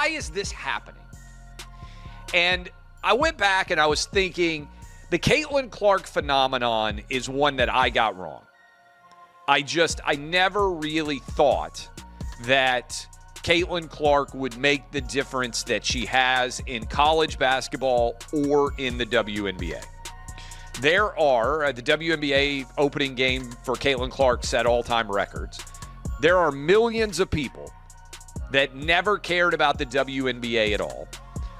why is this happening? And I went back and I was thinking the Caitlin Clark phenomenon is one that I got wrong. I never really thought that Caitlin Clark would make the difference that she has in college basketball or in the WNBA. There are, the WNBA opening game for Caitlin Clark set all-time records. There are millions of people that never cared about the WNBA at all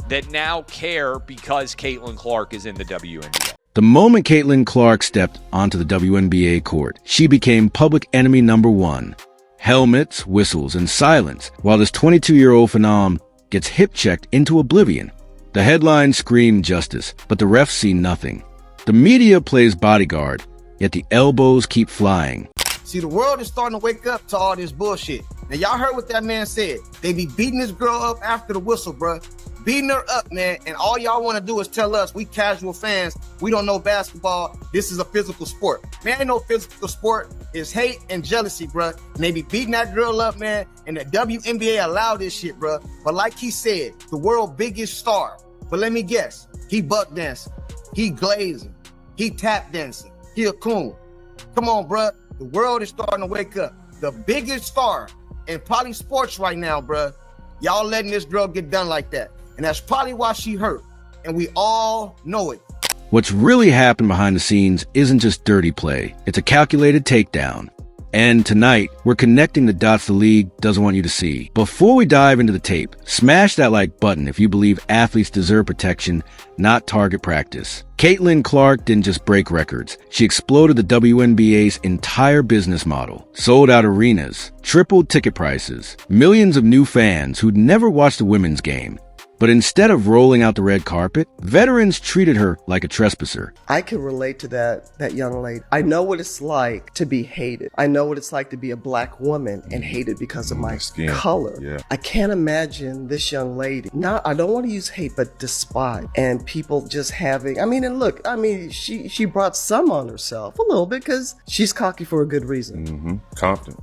that now care because Caitlin Clark is in the WNBA. The moment Caitlin Clark stepped onto the WNBA court, she became public enemy number one. Helmets, whistles, and silence, while this 22-year-old phenom gets hip-checked into oblivion. The headlines scream justice, but the refs see nothing. The media plays bodyguard, yet the elbows keep flying. See, the world is starting to wake up to all this bullshit. Now, y'all heard what that man said. They be beating this girl up after the whistle, bruh. Beating her up, man, and all y'all want to do is tell us, we casual fans, we don't know basketball, this is a physical sport. Man, ain't no physical sport. It's hate and jealousy, bruh. And they be beating that girl up, man, and the WNBA allow this shit, bruh. But like he said, the world's biggest star. But let me guess, he buck dancing, he glazing, he tap dancing, he a coon. Come on, bruh. The world is starting to wake up. The biggest star in probably sports right now, bruh. Y'all letting this girl get done like that. And that's probably why she hurt. And we all know it. What's really happened behind the scenes isn't just dirty play. It's a calculated takedown. And tonight, we're connecting the dots the league doesn't want you to see. Before we dive into the tape, smash that like button if you believe athletes deserve protection, not target practice. Caitlin Clark didn't just break records. She exploded the WNBA's entire business model. Sold out arenas, tripled ticket prices, millions of new fans who'd never watched a women's game. But instead of rolling out the red carpet, veterans treated her like a trespasser. I can relate to that young lady. I know what it's like to be hated. I know what it's like to be a black woman and hated because of my skin color. Yeah. I can't imagine this young lady, I don't want to use hate, but despise. And people just having, she brought some on herself a little bit because she's cocky for a good reason. Mm-hmm. Confident.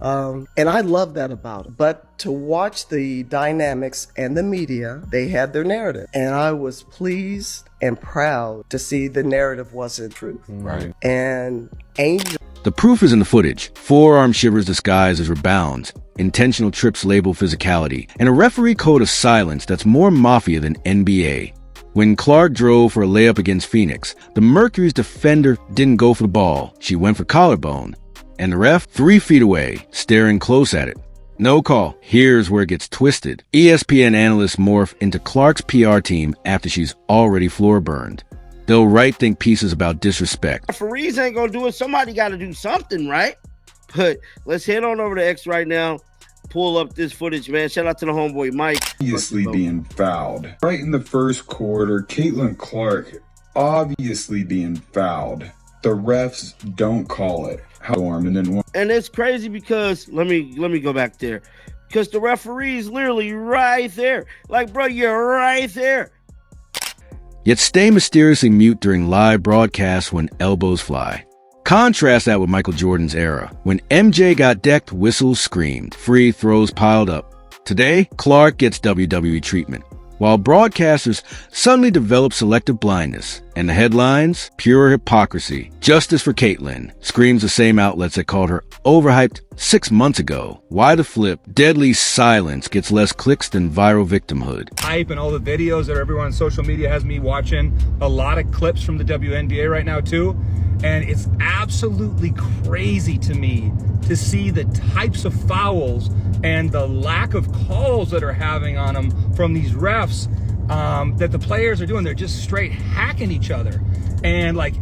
And I love that about her. But to watch the dynamics and the media, they had their narrative. And I was pleased and proud to see the narrative wasn't true. Right. And Angel. The proof is in the footage. Forearm shivers disguised as rebounds, intentional trips labeled physicality, and a referee code of silence that's more mafia than NBA. When Clark drove for a layup against Phoenix, the Mercury's defender didn't go for the ball. She went for collarbone. And the ref, 3 feet away, staring close at it. No call. Here's where it gets twisted. ESPN analysts morph into Clark's PR team after she's already floor burned. They'll write think pieces about disrespect. Referees ain't gonna do it. Somebody got to do something, right? But let's head on over to X right now. Pull up this footage, man. Shout out to the homeboy Mike. Obviously being fouled. Right in the first quarter, Caitlin Clark obviously being fouled. The refs don't call it. And it's crazy because let me go back there, because the referee's literally right there. Like, bro, you're right there. Yet stay mysteriously mute during live broadcasts when elbows fly. Contrast that with Michael Jordan's era, when MJ got decked, whistles screamed, free throws piled up. Today, Clark gets WWE treatment, while broadcasters suddenly develop selective blindness. And the headlines? Pure hypocrisy. Justice for Caitlin, screams the same outlets that called her overhyped 6 months ago. Why the flip? Deadly silence gets less clicks than viral victimhood. Hype and all the videos that everyone on social media has me watching. A lot of clips from the WNBA right now too. And it's absolutely crazy to me to see the types of fouls and the lack of calls that are having on them from these refs that the players are doing. They're just straight hacking each other. And like,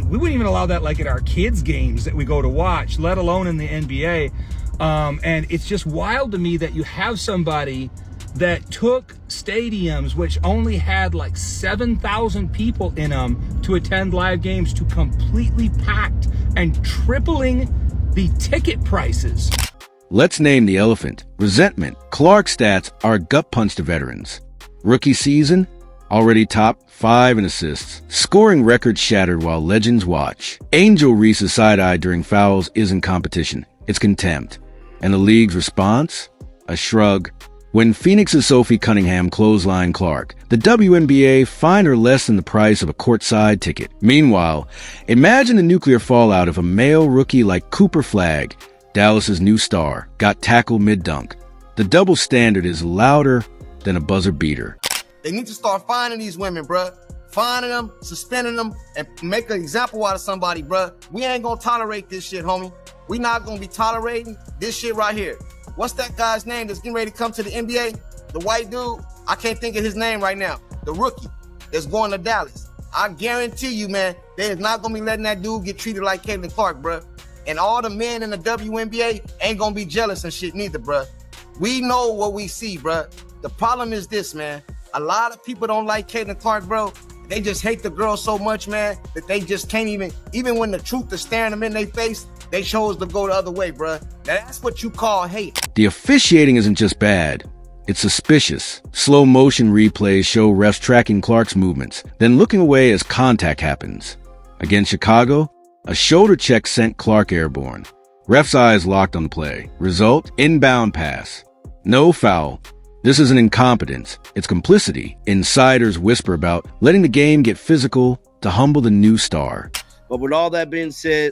we wouldn't even allow that like at our kids' games that we go to watch, let alone in the NBA. And it's just wild to me that you have somebody that took stadiums which only had like 7,000 people in them to attend live games to completely packed and tripling the ticket prices. Let's name the elephant. Resentment. Clark's stats are a gut punch to veterans. Rookie season, already top 5 in assists. Scoring records shattered while legends watch. Angel Reese's side-eye during fouls isn't competition, it's contempt. And the league's response? A shrug, When Phoenix's Sophie Cunningham clotheslined Clark, the WNBA fined her less than the price of a courtside ticket. Meanwhile, imagine the nuclear fallout if a male rookie like Cooper Flagg, Dallas's new star, got tackled mid-dunk. The double standard is louder than a buzzer beater. They need to start finding these women, bruh. Finding them, suspending them, and make an example out of somebody, bruh. We ain't gonna tolerate this shit, homie. We not gonna be tolerating this shit right here. What's that guy's name that's getting ready to come to the NBA? The white dude? I can't think of his name right now. The rookie that's going to Dallas. I guarantee you, man, they is not gonna be letting that dude get treated like Caitlin Clark, bruh. And all the men in the WNBA ain't gonna be jealous and shit neither, bruh. We know what we see, bruh. The problem is this, man. A lot of people don't like Caitlin Clark, bro. They just hate the girl so much, man, that they just can't even when the truth is staring them in their face, they chose to go the other way, bruh. Now that's what you call hate. The officiating isn't just bad. It's suspicious. Slow motion replays show refs tracking Clark's movements, then looking away as contact happens. Against Chicago, a shoulder check sent Clark airborne. Ref's eyes locked on the play. Result, inbound pass. No foul. This isn't incompetence, it's complicity. Insiders whisper about letting the game get physical to humble the new star. But with all that being said,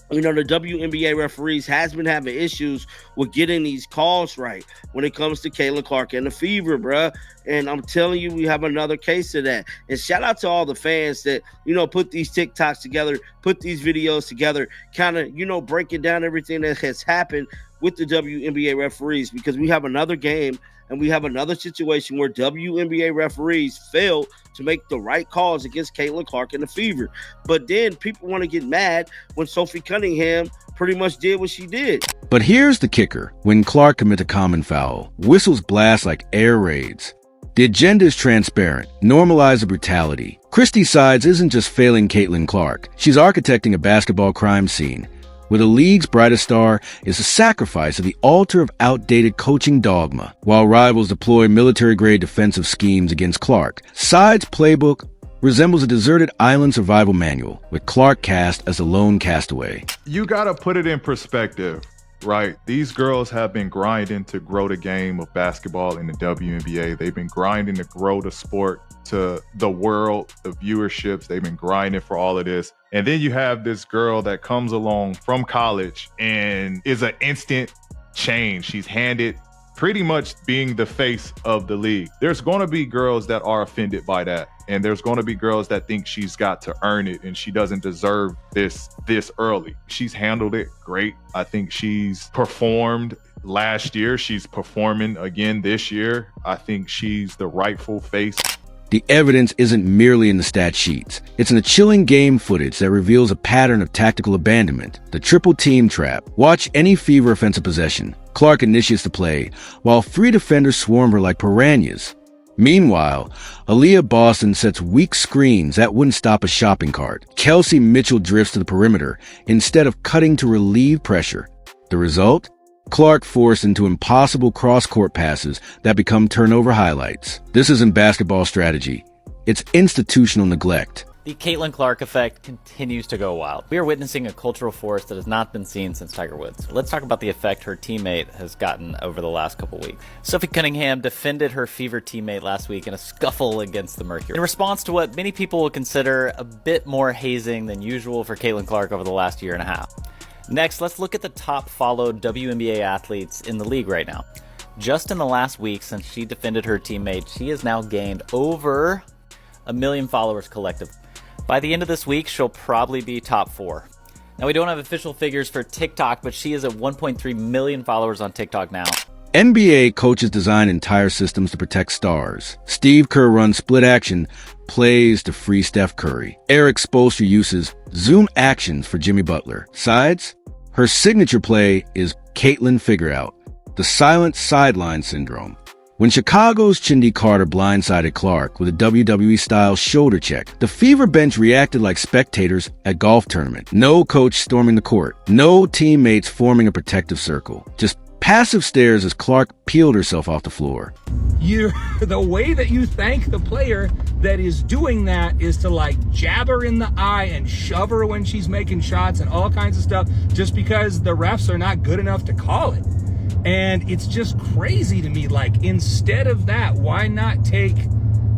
you know, the WNBA referees has been having issues with getting these calls right when it comes to Caitlin Clark and the Fever, bruh. And I'm telling you, we have another case of that. And shout out to all the fans that, you know, put these TikToks together, put these videos together, kind of, you know, breaking down everything that has happened with the WNBA referees, because we have another game and we have another situation where WNBA referees fail to make the right calls against Caitlin Clark and the Fever. But then people want to get mad when Sophie Cunningham pretty much did what she did. But here's the kicker. When Clark commits a common foul, whistles blast like air raids. The agenda is transparent. Normalize the brutality. Christy Sides isn't just failing Caitlin Clark. She's architecting a basketball crime scene, where the league's brightest star is a sacrifice of the altar of outdated coaching dogma. While rivals deploy military-grade defensive schemes against Clark, Side's playbook resembles a deserted island survival manual, with Clark cast as the lone castaway. You gotta put it in perspective, right? These girls have been grinding to grow the game of basketball in the WNBA. They've been grinding to grow the sport to the world, the viewerships. They've been grinding for all of this. And then you have this girl that comes along from college and is an instant change. She's handed pretty much being the face of the league. There's going to be girls that are offended by that. And there's going to be girls that think she's got to earn it and she doesn't deserve this early. She's handled it great. I think she's performed last year. She's performing again this year. I think she's the rightful face. The evidence isn't merely in the stat sheets. It's in the chilling game footage that reveals a pattern of tactical abandonment. The triple team trap. Watch any Fever offensive possession. Clark initiates the play, while three defenders swarm her like piranhas. Meanwhile, Aaliyah Boston sets weak screens that wouldn't stop a shopping cart. Kelsey Mitchell drifts to the perimeter instead of cutting to relieve pressure. The result? Clark forced into impossible cross-court passes that become turnover highlights. This isn't basketball strategy. It's institutional neglect. The Caitlin Clark effect continues to go wild. We are witnessing a cultural force that has not been seen since Tiger Woods. Let's talk about the effect her teammate has gotten over the last couple weeks. Sophie Cunningham defended her Fever teammate last week in a scuffle against the Mercury, in response to what many people would consider a bit more hazing than usual for Caitlin Clark over the last year and a half. Next, let's look at the top followed WNBA athletes in the league right now. Just in the last week since she defended her teammate, she has now gained over 1 million followers collectively. By the end of this week, she'll probably be top 4. Now, we don't have official figures for TikTok, but she is at 1.3 million followers on TikTok now. NBA coaches design entire systems to protect stars. Steve Kerr runs split action plays to free Steph Curry. Eric Spoelstra uses zoom actions for Jimmy Butler. Sides? Her signature play is Caitlin Figure Out, the silent sideline syndrome. When Chicago's Chindy Carter blindsided Clark with a WWE-style shoulder check, the Fever bench reacted like spectators at a golf tournament. No coach storming the court. No teammates forming a protective circle. Just passive stares as Clark peeled herself off the floor. The way that you thank the player that is doing that is to like jab her in the eye and shove her when she's making shots and all kinds of stuff just because the refs are not good enough to call it. And it's just crazy to me. Like, instead of that, why not take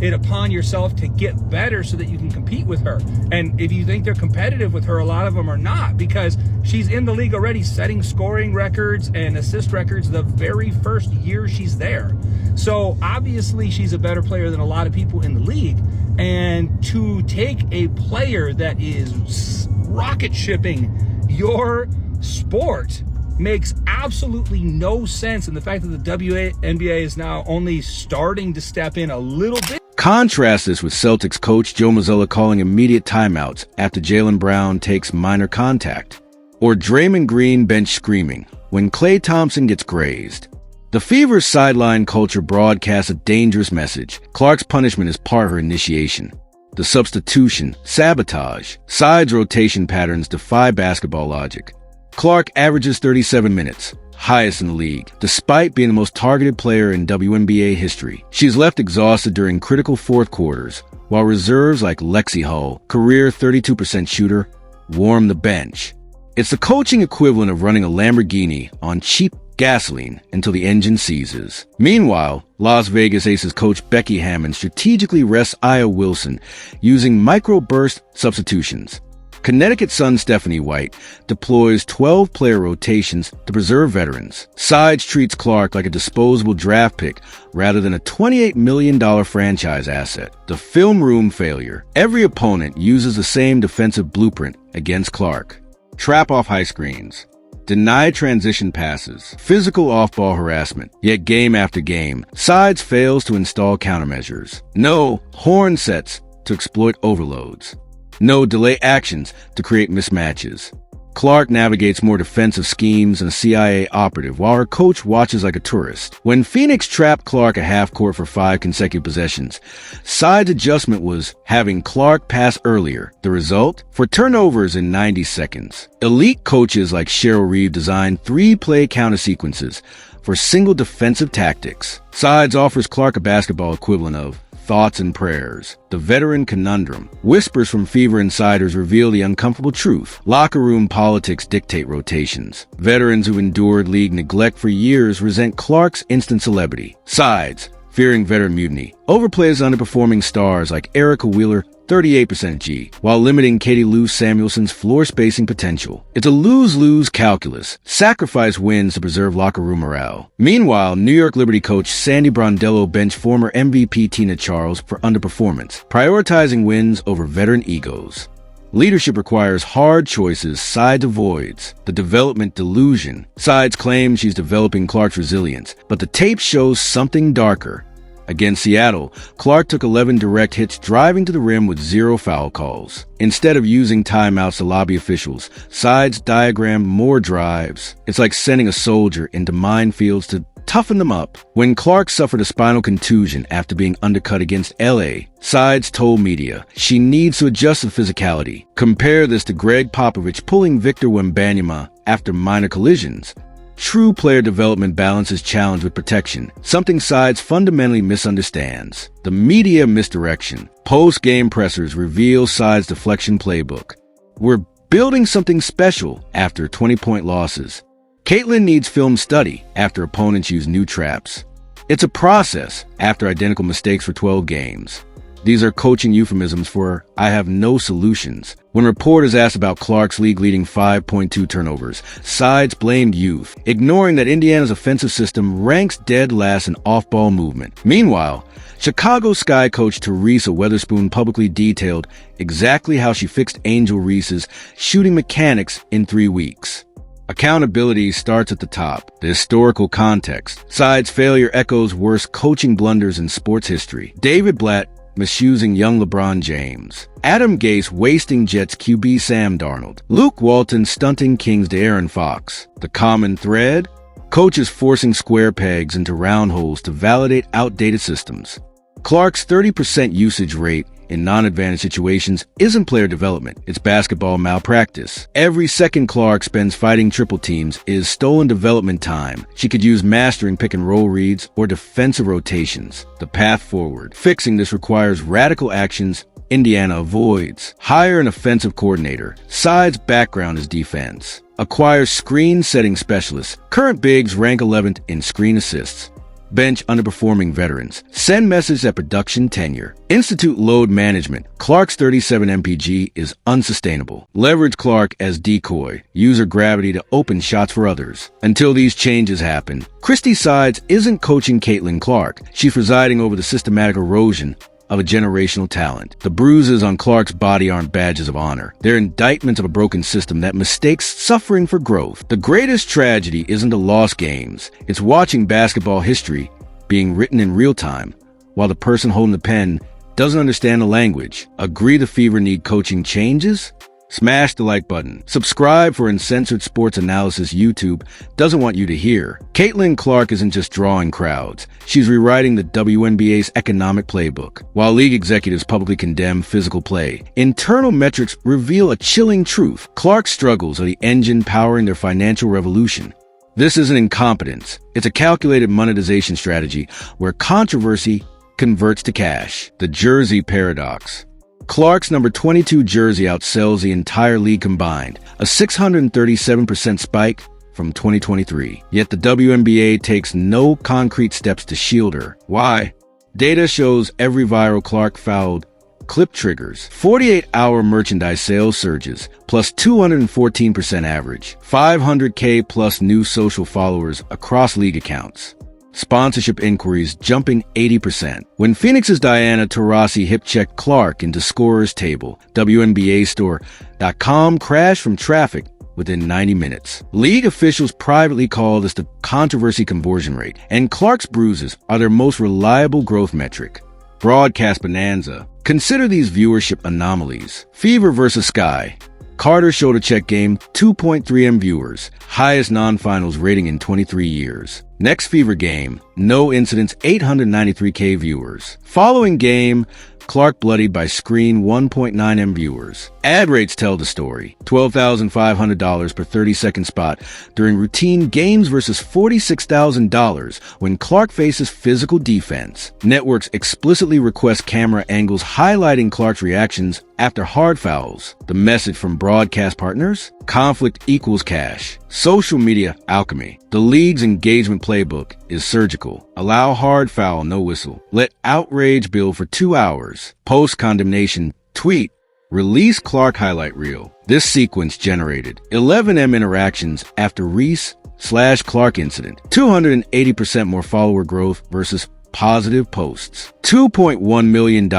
it upon yourself to get better so that you can compete with her? And if you think they're competitive with her, a lot of them are not, because she's in the league already setting scoring records and assist records the very first year she's there. So obviously she's a better player than a lot of people in the league. And to take a player that is rocket shipping your sport makes absolutely no sense. And the fact that the WNBA is now only starting to step in a little bit. Contrast this with Celtics coach Joe Mazzulla calling immediate timeouts after Jaylen Brown takes minor contact, or Draymond Green bench screaming when Klay Thompson gets grazed. The Fever's sideline culture broadcasts a dangerous message. Clark's punishment is part of her initiation. The substitution, sabotage, sides rotation patterns defy basketball logic. Clark averages 37 minutes, highest in the league, despite being the most targeted player in WNBA history. She's left exhausted during critical fourth quarters, while reserves like Lexi Hull, career 32% shooter, warm the bench. It's the coaching equivalent of running a Lamborghini on cheap gasoline until the engine seizes. Meanwhile, Las Vegas Aces coach Becky Hammon strategically rests Aya Wilson using microburst substitutions. Connecticut Sun Stephanie White deploys 12-player rotations to preserve veterans. Sides treats Clark like a disposable draft pick rather than a $28 million franchise asset. The film room failure. Every opponent uses the same defensive blueprint against Clark. Trap off high screens. Deny transition passes. Physical off-ball harassment. Yet game after game, Sides fails to install countermeasures. No horn sets to exploit overloads. No delay actions to create mismatches. Clark navigates more defensive schemes than a CIA operative while her coach watches like a tourist. When Phoenix trapped Clark at half court for 5 consecutive possessions, Side's adjustment was having Clark pass earlier. The result? 4 turnovers in 90 seconds. Elite coaches like Cheryl Reeve designed 3-play counter sequences for single defensive tactics. Sides offers Clark a basketball equivalent of thoughts and prayers. The veteran conundrum. Whispers from Fever insiders reveal the uncomfortable truth. Locker room politics dictate rotations. Veterans who've endured league neglect for years resent Clark's instant celebrity. Sides, fearing veteran mutiny, overplays underperforming stars like Erica Wheeler, 38% G, while limiting Katie Lou Samuelson's floor spacing potential. It's a lose-lose calculus. Sacrifice wins to preserve locker room morale. Meanwhile, New York Liberty coach Sandy Brondello benched former MVP Tina Charles for underperformance, prioritizing wins over veteran egos. Leadership requires hard choices Sides avoids. The development delusion. Sides claim she's developing Clark's resilience, but the tape shows something darker. Against Seattle, Clark took 11 direct hits driving to the rim with 0 foul calls. Instead of using timeouts to lobby officials, Sides diagrammed more drives. It's like sending a soldier into minefields to toughen them up. When Clark suffered a spinal contusion after being undercut against LA, Sides told media she needs to adjust the physicality. Compare this to Greg Popovich pulling Victor Wembanyama after minor collisions. True player development balances challenge with protection, something Sides fundamentally misunderstands. The media misdirection. Post-game pressers reveal Sides' deflection playbook. We're building something special after 20-point losses. Caitlin needs film study after opponents use new traps. It's a process after identical mistakes for 12 games. These are coaching euphemisms for I have no solutions. When reporters asked about Clark's league-leading 5.2 turnovers, Sides blamed youth, ignoring that Indiana's offensive system ranks dead last in off-ball movement. Meanwhile, Chicago Sky coach Teresa Weatherspoon publicly detailed exactly how she fixed Angel Reese's shooting mechanics in 3 weeks. Accountability starts at the top. The historical context. Sides' failure echoes worst coaching blunders in sports history. David Blatt misusing young LeBron James. Adam Gase wasting Jets QB Sam Darnold. Luke Walton stunting Kings De'Aaron Fox. The common thread? Coaches forcing square pegs into round holes to validate outdated systems. Clark's 30% usage rate in non-advantage situations isn't player development, it's basketball malpractice. Every second Clark spends fighting triple teams is stolen development time. She could use mastering pick-and-roll reads or defensive rotations. The path forward. Fixing this requires radical actions Indiana avoids. Hire an offensive coordinator. Sides' background is defense. Acquire screen setting specialists. Current bigs rank 11th in screen assists. Bench underperforming veterans. Send message at production tenure. Institute load management. Clark's 37 MPG is unsustainable. Leverage Clark as decoy. User gravity to open shots for others. Until these changes happen, Christy Sides isn't coaching Caitlin Clark. She's presiding over the systematic erosion of a generational talent. The bruises on Clark's body aren't badges of honor. They're indictments of a broken system that mistakes suffering for growth. The greatest tragedy isn't the lost games. It's watching basketball history being written in real time while the person holding the pen doesn't understand the language. Agree the Fever need coaching changes? Smash the like button. Subscribe for uncensored sports analysis YouTube doesn't want you to hear. Caitlin Clark isn't just drawing crowds. She's rewriting the WNBA's economic playbook. While league executives publicly condemn physical play, internal metrics reveal a chilling truth. Clark's struggles are the engine powering their financial revolution. This isn't incompetence. It's a calculated monetization strategy where controversy converts to cash. The jersey paradox. Clark's number 22 jersey outsells the entire league combined, a 637% spike from 2023. Yet the WNBA takes no concrete steps to shield her. Why? Data shows every viral Clark fouled clip triggers 48-hour merchandise sales surges, plus 214% average, 500K plus new social followers across league accounts. Sponsorship inquiries jumping 80%. When Phoenix's Diana Taurasi hip-checked Clark into scorer's table, WNBAstore.com crashed from traffic within 90 minutes. League officials privately call this the controversy conversion rate, and Clark's bruises are their most reliable growth metric. Broadcast bonanza. Consider these viewership anomalies. Fever versus Sky. Carter shoulder check game, 2.3M viewers, highest non-finals rating in 23 years. Next Fever game, no incidents, 893K viewers. Following game, Clark bloodied by screen, 1.9M viewers. Ad rates tell the story. $12,500 per 30-second spot during routine games versus $46,000 when Clark faces physical defense. Networks explicitly request camera angles highlighting Clark's reactions after hard fouls. The message from broadcast partners? Conflict equals cash. Social media alchemy. The league's engagement playbook is surgical. Allow hard foul, no whistle. Let outrage build for 2 hours. Post-condemnation, tweet. Release Clark highlight reel. This sequence generated 11M interactions after Reese/Clark incident. 280% more follower growth versus positive posts. $2.1 million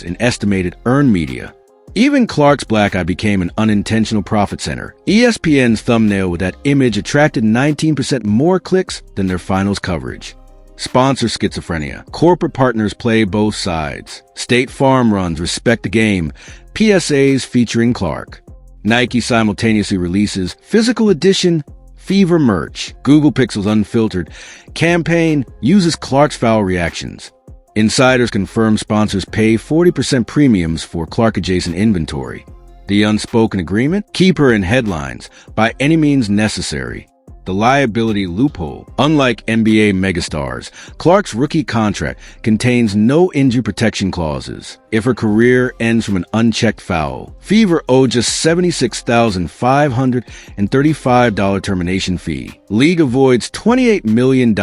in estimated earned media. Even Clark's black eye became an unintentional profit center. ESPN's thumbnail with that image attracted 19% more clicks than their finals coverage. Sponsor schizophrenia. Corporate partners play both sides. State Farm runs Respect the Game. PSAs featuring Clark. Nike simultaneously releases physical edition Fever merch. Google Pixel's unfiltered campaign uses Clark's foul reactions. Insiders confirm sponsors pay 40% premiums for Clark-adjacent inventory. The unspoken agreement? Keep her in headlines by any means necessary. The liability loophole. Unlike NBA megastars, Clark's rookie contract contains no injury protection clauses. If her career ends from an unchecked foul, Fever owed just $76,535 termination fee. League avoids $28 million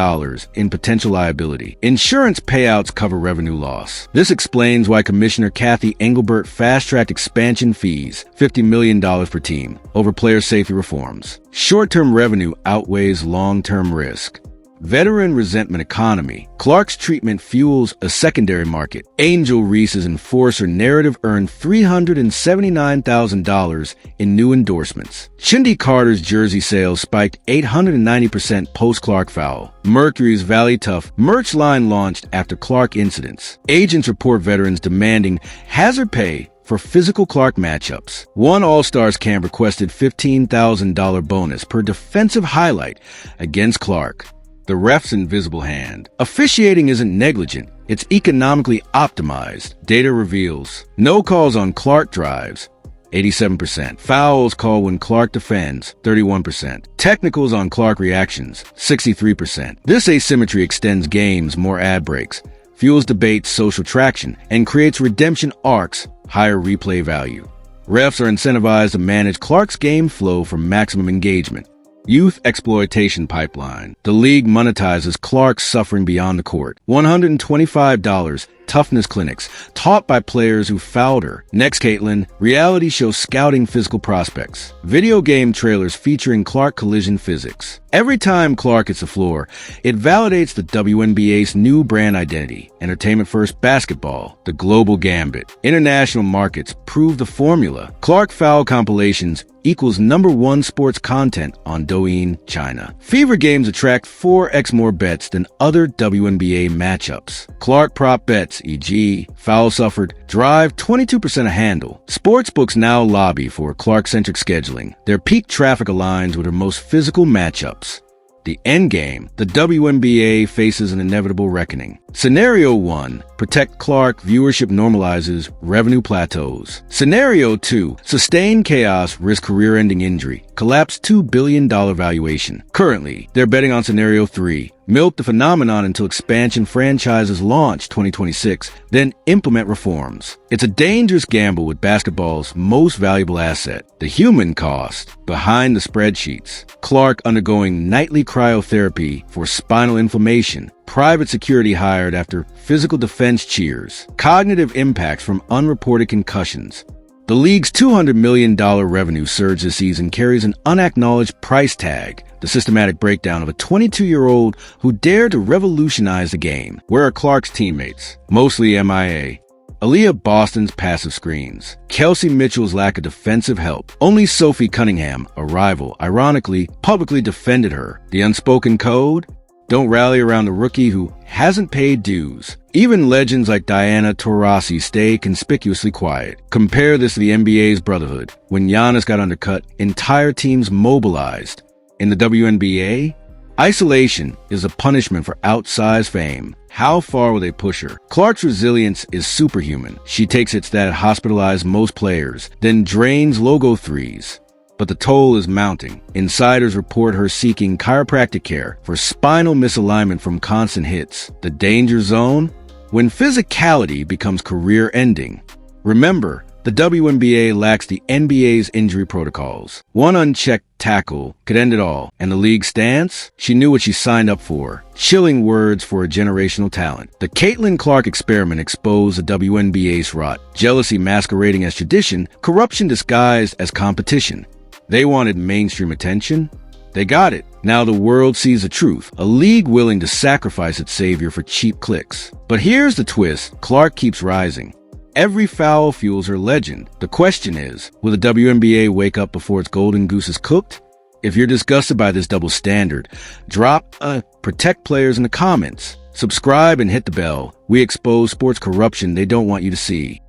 in potential liability. Insurance payouts cover revenue loss. This explains why Commissioner Kathy Engelbert fast-tracked expansion fees, $50 million per team, over player safety reforms. Short-term revenue outweighs long-term risk. Veteran resentment economy. Clark's treatment fuels a secondary market. Angel Reese's enforcer narrative earned $379,000 in new endorsements. Chindi Carter's jersey sales spiked 890% post-Clark foul. Mercury's Valley Tough merch line launched after Clark incidents. Agents report veterans demanding hazard pay for physical Clark matchups. One All-Stars camp requested $15,000 bonus per defensive highlight against Clark. The ref's invisible hand. Officiating isn't negligent. It's economically optimized. Data reveals no calls on Clark drives, 87%. Fouls called when Clark defends, 31%. Technicals on Clark reactions, 63%. This asymmetry extends games, more ad breaks, fuels debates, social traction, and creates redemption arcs, higher replay value. Refs are incentivized to manage Clark's game flow for maximum engagement. Youth exploitation pipeline. The league monetizes Clark's suffering beyond the court. $125 toughness clinics taught by players who fouled her. Next, Caitlin, reality show scouting physical prospects. Video game trailers featuring Clark collision physics. Every time Clark hits the floor, it validates the WNBA's new brand identity. Entertainment-first basketball, the global gambit. International markets prove the formula. Clark foul compilations equals #1 sports content on Douyin, China. Fever games attract 4x more bets than other WNBA matchups. Clark prop bets, e.g., foul suffered, drive 22% a handle. Sportsbooks now lobby for Clark-centric scheduling. Their peak traffic aligns with her most physical matchups. The endgame, the WNBA faces an inevitable reckoning. Scenario 1, protect Clark, viewership normalizes, revenue plateaus. Scenario 2, sustained chaos, risk career-ending injury, collapse $2 billion valuation. Currently, they're betting on Scenario 3, milk the phenomenon until expansion franchises launch 2026, then implement reforms. It's a dangerous gamble with basketball's most valuable asset, the human cost, behind the spreadsheets. Clark undergoing nightly cryotherapy for spinal inflammation, private security hired after physical defense cheers, cognitive impacts from unreported concussions. The league's $200 million revenue surge this season carries an unacknowledged price tag, the systematic breakdown of a 22-year-old who dared to revolutionize the game. Where are Clark's teammates? Mostly MIA. Aaliyah Boston's passive screens. Kelsey Mitchell's lack of defensive help. Only Sophie Cunningham, a rival, ironically, publicly defended her. The unspoken code? Don't rally around the rookie who hasn't paid dues. Even legends like Diana Taurasi stay conspicuously quiet. Compare this to the NBA's Brotherhood. When Giannis got undercut, entire teams mobilized. In the WNBA, isolation is a punishment for outsized fame. How far will they push her? Clark's resilience is superhuman. She takes hits that hospitalize most players, then drains logo threes. But the toll is mounting. Insiders report her seeking chiropractic care for spinal misalignment from constant hits. The danger zone? When physicality becomes career-ending. Remember, the WNBA lacks the NBA's injury protocols. One unchecked tackle could end it all. And the league's stance? She knew what she signed up for. Chilling words for a generational talent. The Caitlin Clark experiment exposed the WNBA's rot. Jealousy masquerading as tradition, corruption disguised as competition. They wanted mainstream attention. They got it. Now the world sees the truth. A league willing to sacrifice its savior for cheap clicks. But here's the twist. Clark keeps rising. Every foul fuels her legend. The question is, will the WNBA wake up before its golden goose is cooked? If you're disgusted by this double standard, drop a protect players in the comments. Subscribe and hit the bell. We expose sports corruption they don't want you to see.